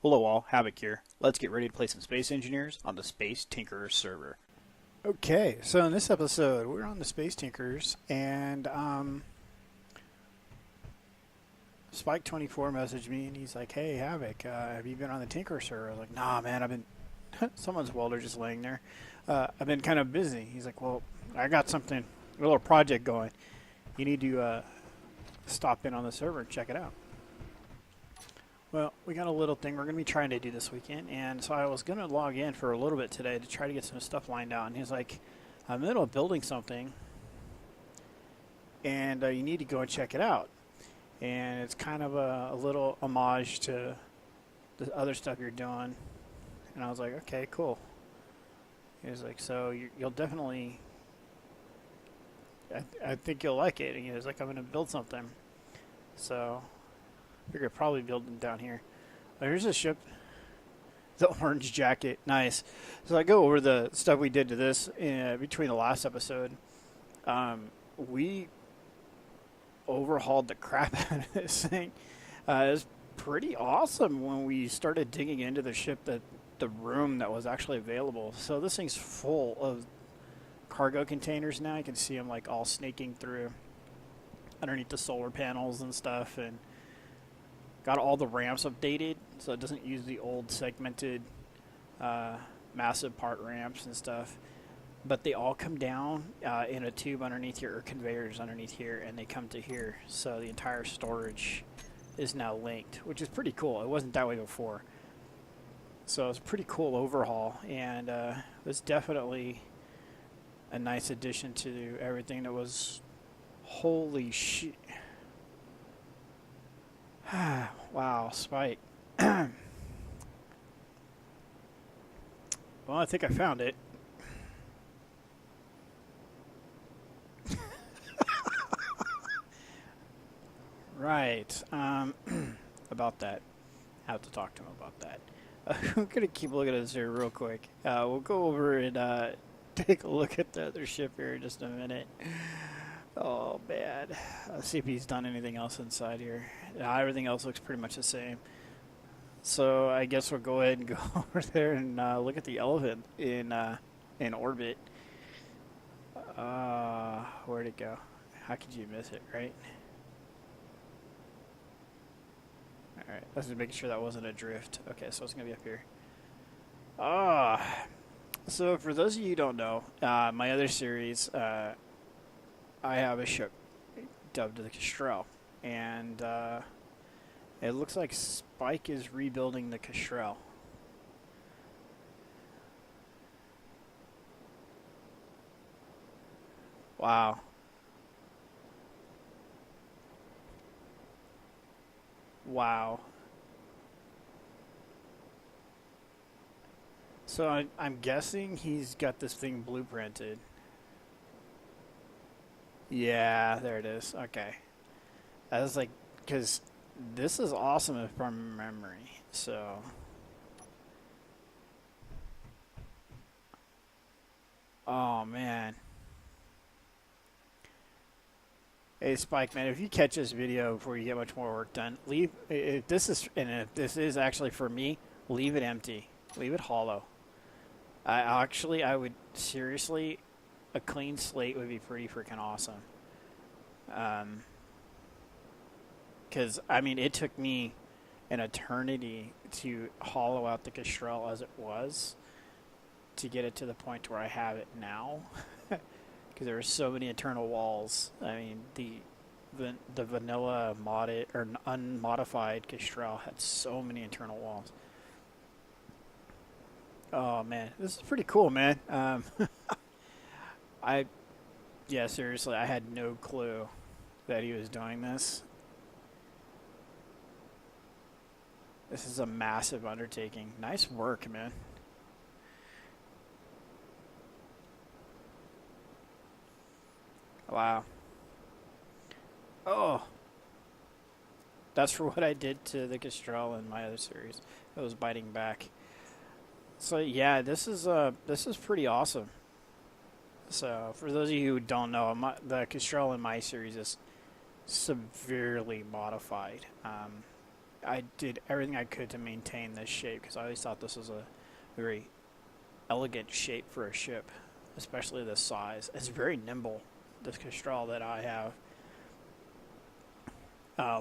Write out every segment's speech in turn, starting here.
Hello all, Havoc here. Let's get ready to play some Space Engineers on the Space Tinkerers server. Okay, so in this episode, we're on the Space Tinkerers, and Spyke24 messaged me, and he's like, "Hey, Havoc, have you been on the Tinker server?" I was like, "Nah, man, I've been..." Someone's welder just laying there. I've been kind of busy. He's like, "Well, I got something, a little project going. You need to stop in on the server and check it out." Well, we got a little thing we're going to be trying to do this weekend, and so I was going to log in for a little bit today to try to get some stuff lined out, and he's like, "I'm in the middle of building something, and you need to go and check it out." And it's kind of a little homage to the other stuff you're doing, and I was like, "Okay, cool." He was like, "So you'll definitely, I think you'll like it." And he was like, "I'm going to build something." So I figured probably build them down here. Here's a ship. The orange jacket. Nice. So I go over the stuff we did to this between the last episode. We overhauled the crap out of this thing. It was pretty awesome when we started digging into the ship, the room that was actually available. So this thing's full of cargo containers now. You can see them like all snaking through underneath the solar panels and stuff, and got all the ramps updated so it doesn't use the old segmented massive part ramps and stuff, but they all come down in a tube underneath here, or conveyors underneath here, and they come to here, so the entire storage is now linked, which is pretty cool. It wasn't that way before, so it's a pretty cool overhaul, and it was definitely a nice addition to everything that was... Holy shit. Wow, Spike. Well, I think I found it. Right. About that. I have to talk to him about that. I'm going to keep looking at this here real quick. We'll go over and take a look at the other ship here in just a minute. Oh, man. Let's see if he's done anything else inside here. Everything else looks pretty much the same. So I guess we'll go ahead and go over there and look at the elephant in orbit. Where'd it go? How could you miss it, right? Alright, let's just make sure that wasn't a drift. Okay, so it's going to be up here. So for those of you who don't know, my other series, I have a ship dubbed the Kestrel, and it looks like Spyke is rebuilding the Kestrel. Wow. Wow. So I'm guessing he's got this thing blueprinted. Yeah, there it is. Okay. I was like, because this is awesome if from memory. So, oh man. Hey Spike, man, if you catch this video before you get much more work done, leave. If this is actually for me, leave it empty. Leave it hollow. I would seriously, a clean slate would be pretty freaking awesome. Because I mean, it took me an eternity to hollow out the Kestrel as it was to get it to the point where I have it now. Because there were so many internal walls. I mean, the vanilla modded or unmodified Kestrel had so many internal walls. Oh man, this is pretty cool, man. I Yeah, seriously, I had no clue that he was doing this. This is a massive undertaking. Nice work, man. Wow. Oh, that's for what I did to the Kestrel in my other series. It was biting back. So yeah, this is pretty awesome. So for those of you who don't know, the Kestrel in my series is severely modified. I did everything I could to maintain this shape because I always thought this was a very elegant shape for a ship, especially this size. It's very nimble, this Kestrel that I have.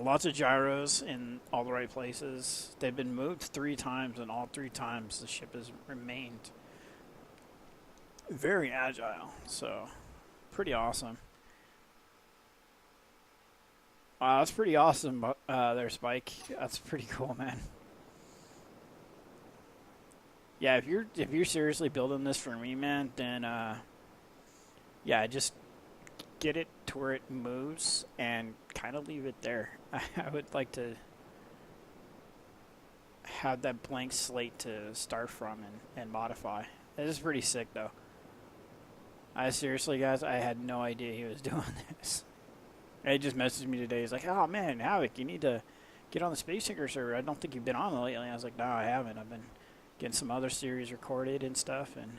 Lots of gyros in all the right places. They've been moved 3 times, and all 3 times the ship has remained very agile. So, pretty awesome. That's pretty awesome there, Spike. That's pretty cool, man. Yeah, if you're seriously building this for me, man, then yeah, just get it to where it moves and kind of leave it there. I would like to have that blank slate to start from and modify. This is pretty sick, though. I seriously, guys, I had no idea he was doing this. He just messaged me today. He's like, "Oh man, Havoc, you need to get on the Space Sinker server. I don't think you've been on lately." I was like, "No, I haven't. I've been getting some other series recorded and stuff." And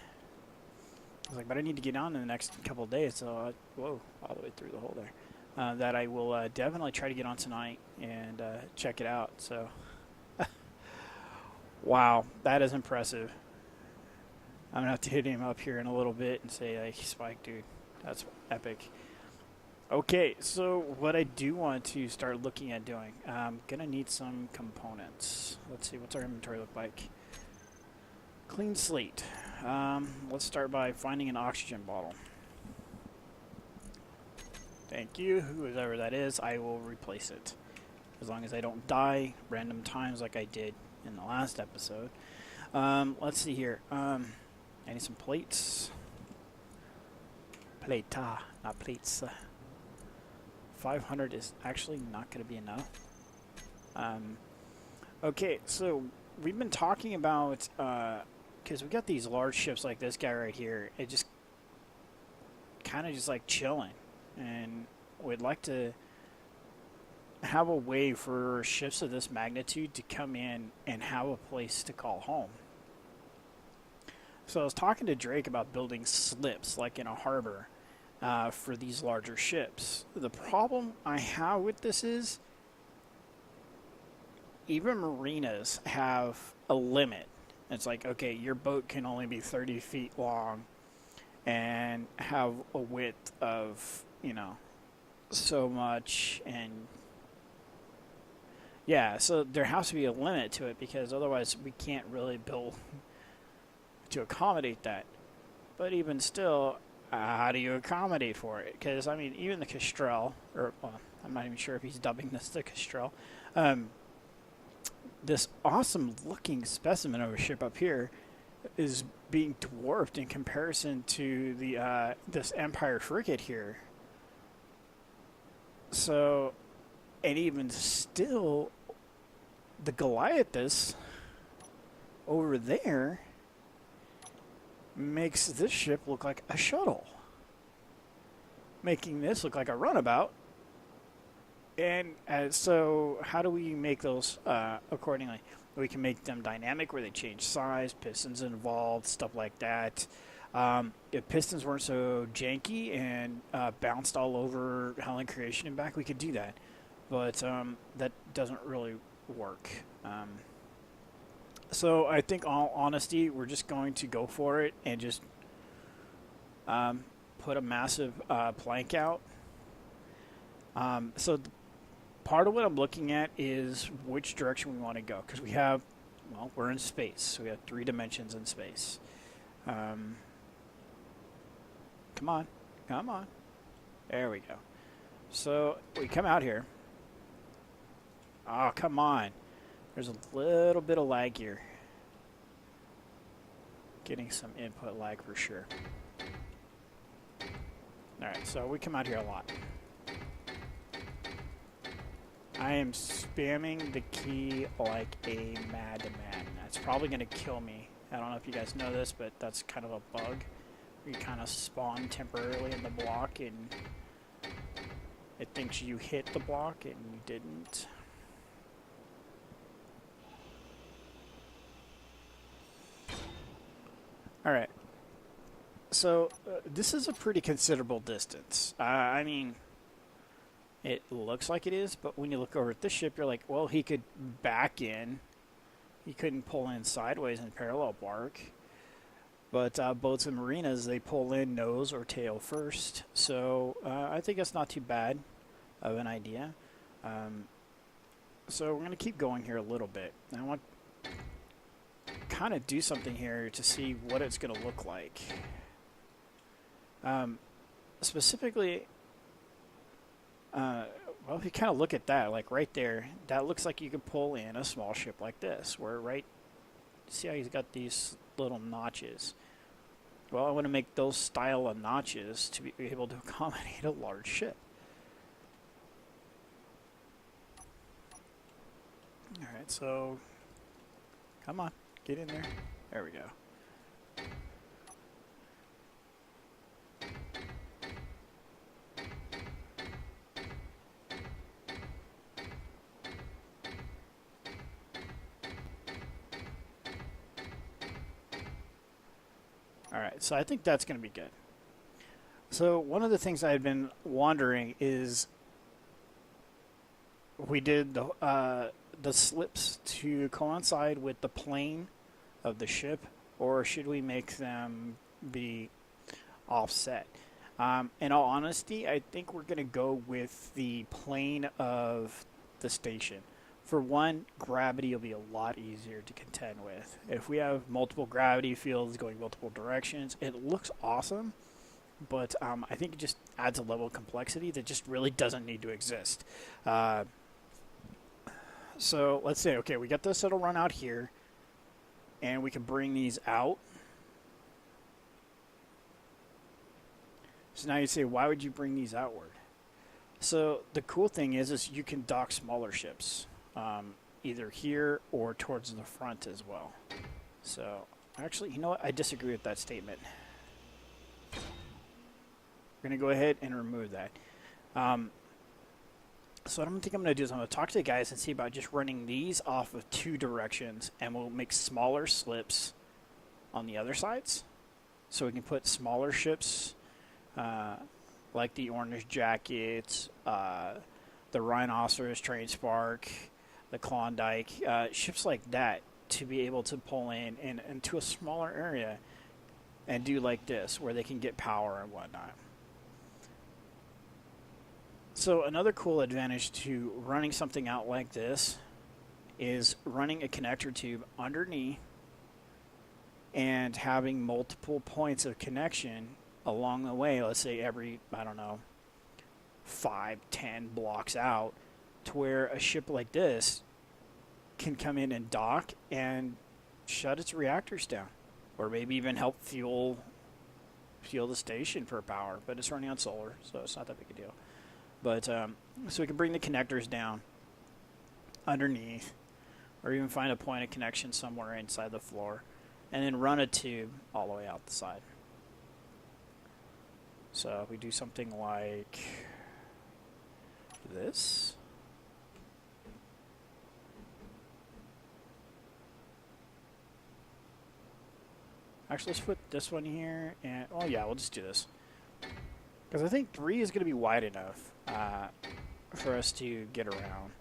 I was like, "But I need to get on in the next couple of days." So, whoa, all the way through the hole there. That I will definitely try to get on tonight and check it out. So, wow, that is impressive. I'm gonna have to hit him up here in a little bit and say, like, "Spike, dude, that's epic." Okay, so what I do want to start looking at doing, I'm going to need some components. Let's see, what's our inventory look like? Clean slate. Let's start by finding an oxygen bottle. Thank you, whoever that is, I will replace it. As long as I don't die random times like I did in the last episode. Let's see here. I need some plates. Plata, not plates. 500 is actually not going to be enough. Okay, so we've been talking about, because we got these large ships like this guy right here, it just kind of just like chilling. And we'd like to have a way for ships of this magnitude to come in and have a place to call home. So I was talking to Drake about building slips like in a harbor. For these larger ships. The problem I have with this is even marinas have a limit. It's like, okay, your boat can only be 30 feet long and have a width of, you know, so much. And yeah, so there has to be a limit to it because otherwise we can't really build to accommodate that. But even still, how do you accommodate for it? Because, I mean, even the Kestrel, or, well, I'm not even sure if he's dubbing this the Kestrel, this awesome-looking specimen of a ship up here is being dwarfed in comparison to the this Empire frigate here. So, and even still, the Goliathus over there makes this ship look like a shuttle, making this look like a runabout. And so how do we make those accordingly? We can make them dynamic where they change size, pistons involved, stuff like that. If pistons weren't so janky and bounced all over Hell and Creation and back, we could do that. But that doesn't really work. So I think, all honesty, we're just going to go for it and just put a massive plank out. So part of what I'm looking at is which direction we want to go. Because we have, well, we're in space. So we have 3 dimensions in space. Come on. Come on. There we go. So we come out here. Oh, come on. There's a little bit of lag here. Getting some input lag for sure. Alright, so we come out here a lot. I am spamming the key like a madman. That's probably going to kill me. I don't know if you guys know this, but that's kind of a bug. You kind of spawn temporarily in the block and it thinks you hit the block and you didn't. Alright, so this is a pretty considerable distance. I mean, It looks like it is, but when you look over at this ship, you're like, well, he could back in. He couldn't pull in sideways and parallel park. But boats and marinas, they pull in nose or tail first. So I think that's not too bad of an idea. So we're going to keep going here a little bit. I want to kind of do something here to see what it's going to look like. Specifically, well, if you kind of look at that, like right there, that looks like you could pull in a small ship like this, where see how he's got these little notches? Well, I want to make those style of notches to be able to accommodate a large ship. Alright, so come on, get in there. There we go. Alright, so I think that's going to be good. So one of the things I had been wondering is we did the slips to coincide with the plane of the ship, or should we make them be offset? In all honesty, I think we're going to go with the plane of the station. For one, gravity will be a lot easier to contend with. If we have multiple gravity fields going multiple directions, it looks awesome, but I think it just adds a level of complexity that just really doesn't need to exist. So let's say, okay, we got this that'll run out here, and we can bring these out. So now you say, why would you bring these outward? So the cool thing is you can dock smaller ships, either here or towards the front as well. So actually, you know what? I disagree with that statement. We're going to go ahead and remove that. So what I think I'm going to do is I'm going to talk to the guys and see about just running these off of two directions, and we'll make smaller slips on the other sides. So we can put smaller ships like the Orange Jackets, the Rhinoceros Train Spark, the Klondike, ships like that to be able to pull in into a smaller area and do like this where they can get power and whatnot. So another cool advantage to running something out like this is running a connector tube underneath and having multiple points of connection along the way. Let's say every, I don't know, 5-10 blocks out, to where a ship like this can come in and dock and shut its reactors down, or maybe even help fuel the station for power. But it's running on solar, so it's not that big a deal. But so we can bring the connectors down underneath, or even find a point of connection somewhere inside the floor, and then run a tube all the way out the side. So we do something like this. Actually, let's put this one here, and oh yeah, we'll just do this. Because I think 3 is going to be wide enough for us to get around.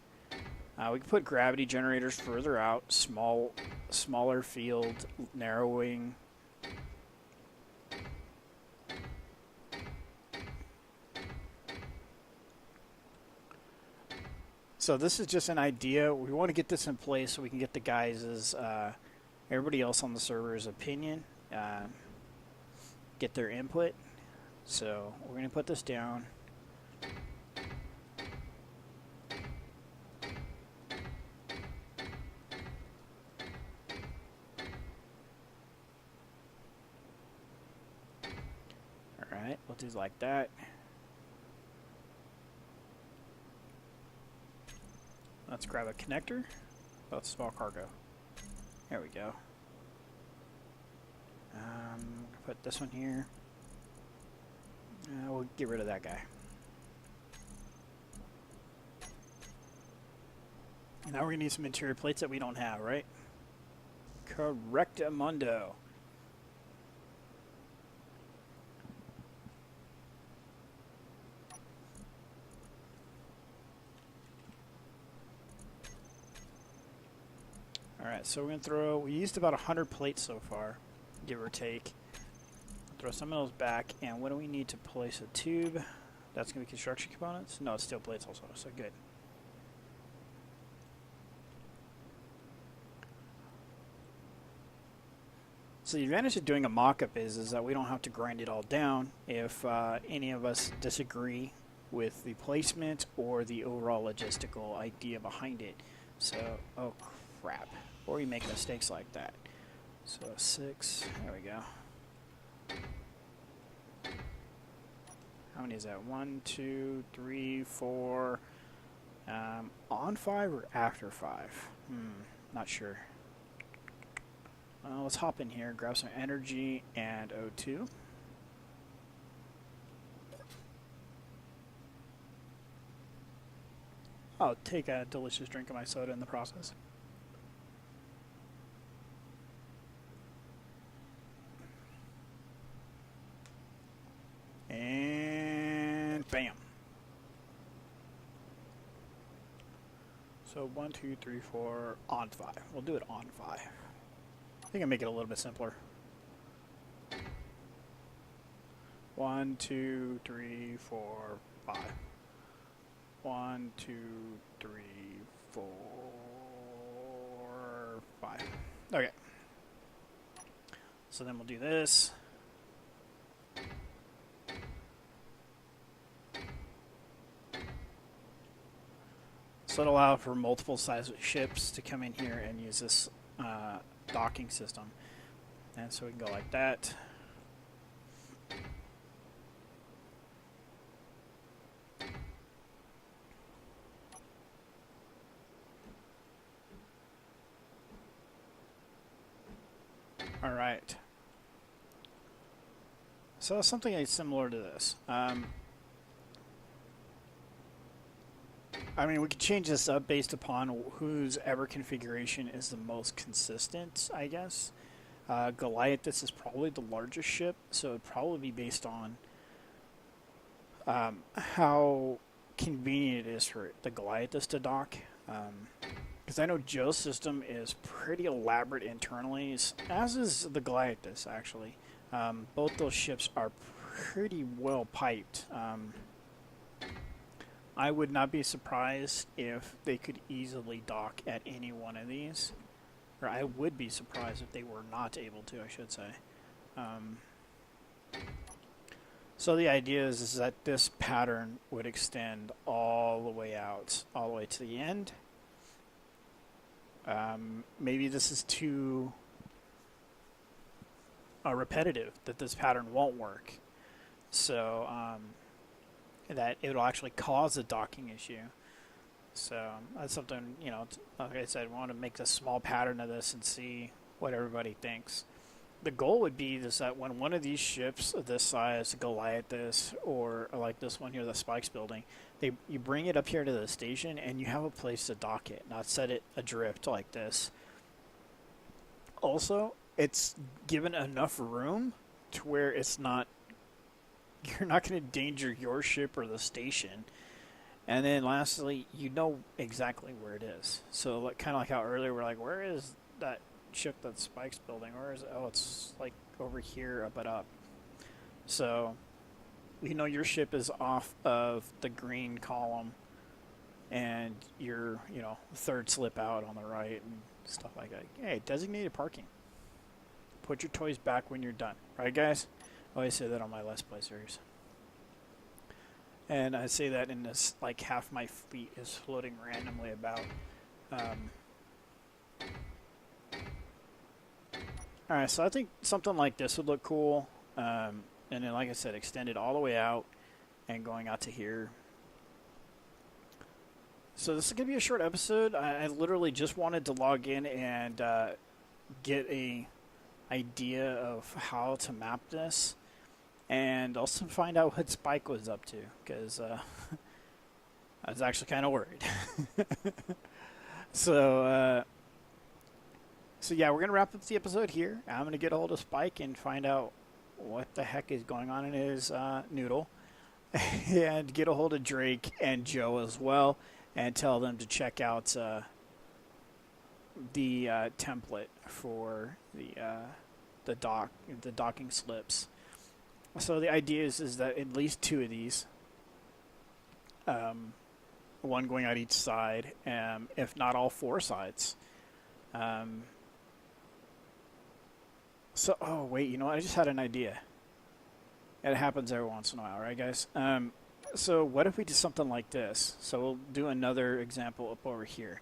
We can put gravity generators further out, smaller field, narrowing. So this is just an idea. We want to get this in place so we can get the guys' everybody else on the server's opinion, get their input. So we're going to put this down. Alright, we'll do like that. Let's grab a connector. About small cargo. There we go. Put this one here. We'll get rid of that guy. And now we're going to need some interior plates that we don't have, right? Correctamundo. Alright, so we're going to throw, we used about 100 plates so far, give or take. Throw some of those back, and what do we need to place a tube? That's going to be construction components? No, it's steel plates also, so good. So the advantage of doing a mock-up is that we don't have to grind it all down if any of us disagree with the placement or the overall logistical idea behind it. So, oh crap. Or we make mistakes like that. So 6, there we go. How many is that? 1, 2, 3, 4. On 5 or after 5? Not sure. Let's hop in here, grab some energy and O2. I'll take a delicious drink of my soda in the process. And bam. So 1, 2, 3, 4, on 5. We'll do it on 5. I think I make it a little bit simpler. 1, 2, 3, 4, 5. 1, 2, 3, 4, 5. Okay. So then we'll do this. So it'll allow for multiple size ships to come in here and use this docking system. And so we can go like that. All right. So something similar to this. I mean, we could change this up based upon whose ever configuration is the most consistent, I guess. Goliath, this is probably the largest ship, so it would probably be based on how convenient it is for the Goliath to dock. Because I know Joe's system is pretty elaborate internally, as is the Goliath, actually. Both those ships are pretty well piped. I would not be surprised if they could easily dock at any one of these. Or I would be surprised if they were not able to, I should say. So the idea is that this pattern would extend all the way out, all the way to the end. Maybe this is too repetitive, that this pattern won't work. So that it'll actually cause a docking issue. So that's something, you know, like I said, we want to make a small pattern of this and see what everybody thinks. The goal would be is that when one of these ships of this size, Goliath, or like this one here, the Spyke's building, you bring it up here to the station and you have a place to dock it, not set it adrift like this. Also, it's given enough room to where it's not, you're not going to endanger your ship or the station. And then lastly, you know exactly where it is. So like, kind of like how earlier we're like, where is that ship that Spyke's building? Where is it? Oh, it's like over here, up and up. So you know your ship is off of the green column and your, you know, third slip out on the right and stuff like that. Hey, designated parking. Put your toys back when you're done. Right, guys? I always say that on my Let's Play series. And I say that in this, like, half my fleet is floating randomly about. Alright, so I think something like this would look cool. And then, like I said, extend it all the way out and going out to here. So this is going to be a short episode. I literally just wanted to log in and get a idea of how to map this. And also find out what Spyke was up to, because I was actually kind of worried. So yeah, we're going to wrap up the episode here. I'm going to get a hold of Spyke and find out what the heck is going on in his noodle. And get a hold of Drake and Joe as well, and tell them to check out the template for the docking slips. So the idea is that at least two of these, one going out each side, if not all four sides. So, oh wait, you know what? I just had an idea. It happens every once in a while, right, guys? So what if we did something like this? So we'll do another example up over here,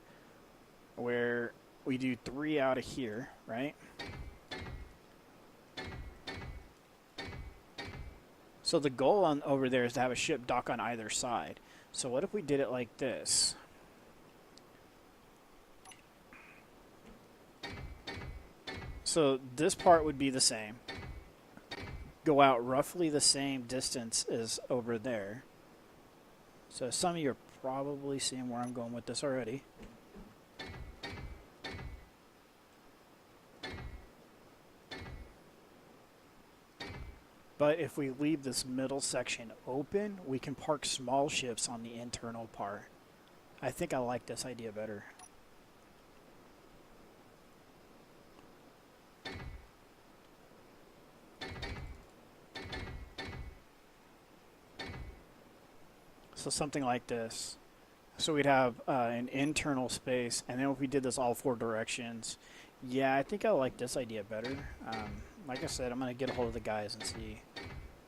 where we do 3 out of here, right? So the goal on over there is to have a ship dock on either side. So what if we did it like this? So this part would be the same. Go out roughly the same distance as over there. So some of you are probably seeing where I'm going with this already. But if we leave this middle section open, we can park small ships on the internal part. I think I like this idea better. So something like this. So we'd have an internal space, and then if we did this all 4 directions, yeah, I think I like this idea better. Like I said, I'm going to get a hold of the guys and see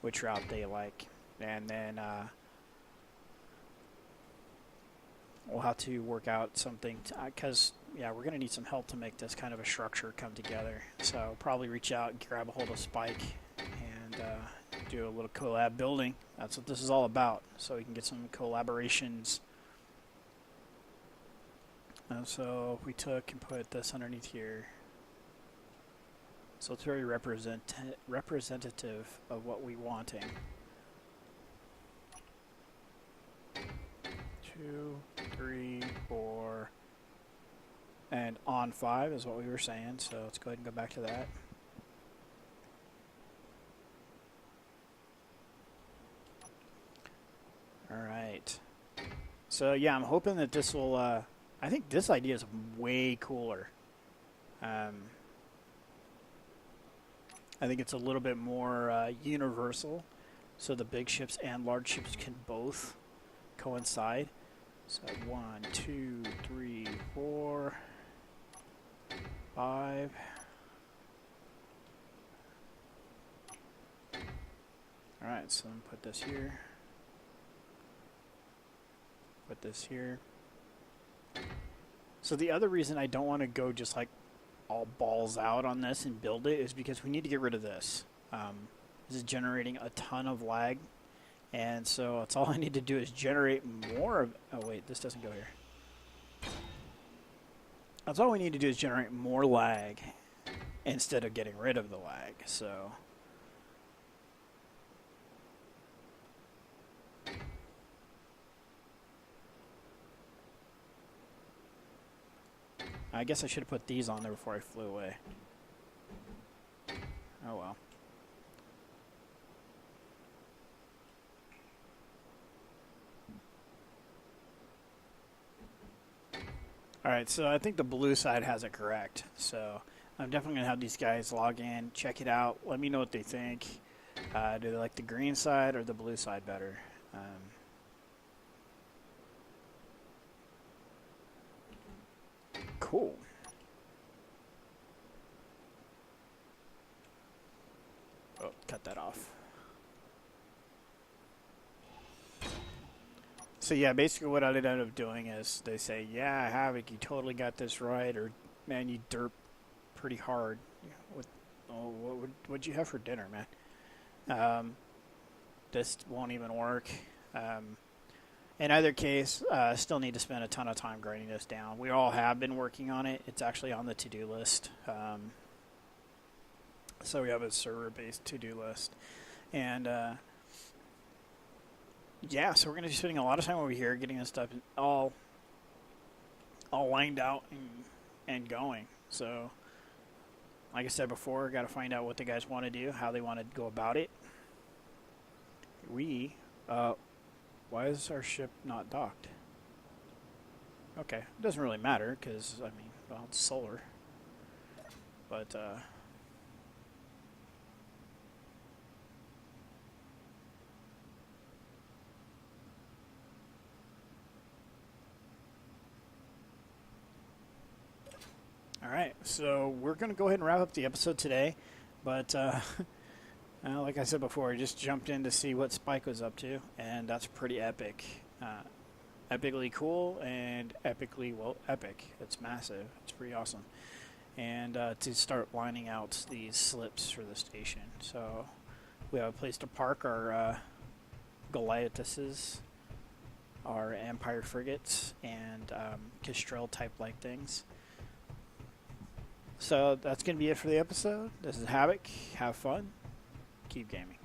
which route they like. And then we'll have to work out something, because, yeah, we're going to need some help to make this kind of a structure come together. So probably reach out and grab a hold of Spyke and do a little collab building. That's what this is all about, so we can get some collaborations. So if we took and put this underneath here, so it's very representative of what we wanting. 2, 3, 4, and on 5 is what we were saying. So let's go ahead and go back to that. All right. So yeah, I'm hoping that this will. I think this idea is way cooler. I think it's a little bit more universal, so the big ships and large ships can both coincide. So 1, 2, 3, 4, 5. All right, so I'm gonna put this here. Put this here. So the other reason I don't want to go just like all balls out on this and build it is because we need to get rid of this. This is generating a ton of lag, and so it's all I need to do is generate more of. Oh wait, this doesn't go here. That's all we need to do is generate more lag instead of getting rid of the lag. So. I guess I should have put these on there before I flew away. Oh well. Alright, so I think the blue side has it correct. So I'm definitely going to have these guys log in, check it out, let me know what they think. Do they like the green side or the blue side better? Cool. Oh, cut that off. So yeah, basically what I ended up doing is they say, yeah, Havoc, you totally got this right, or man, you derp pretty hard. What'd you have for dinner, man? This won't even work. In either case, still need to spend a ton of time grinding this down. We all have been working on it. It's actually on the to-do list. So we have a server-based to-do list. And, yeah, so we're going to be spending a lot of time over here getting this stuff all lined out and going. So, like I said before, got to find out what the guys want to do, how they want to go about it. Why is our ship not docked? Okay, it doesn't really matter because, I mean, Well, it's solar. But, all right, so we're going to go ahead and wrap up the episode today. But, like I said before, I just jumped in to see what Spyke was up to, and that's pretty epic. Epically cool and epically, well, epic. It's massive. It's pretty awesome. And to start lining out these slips for the station. So we have a place to park our Goliathuses, our Empire frigates, and Kestrel type like things. So that's going to be it for the episode. This is Havoc. Have fun. Keep gaming.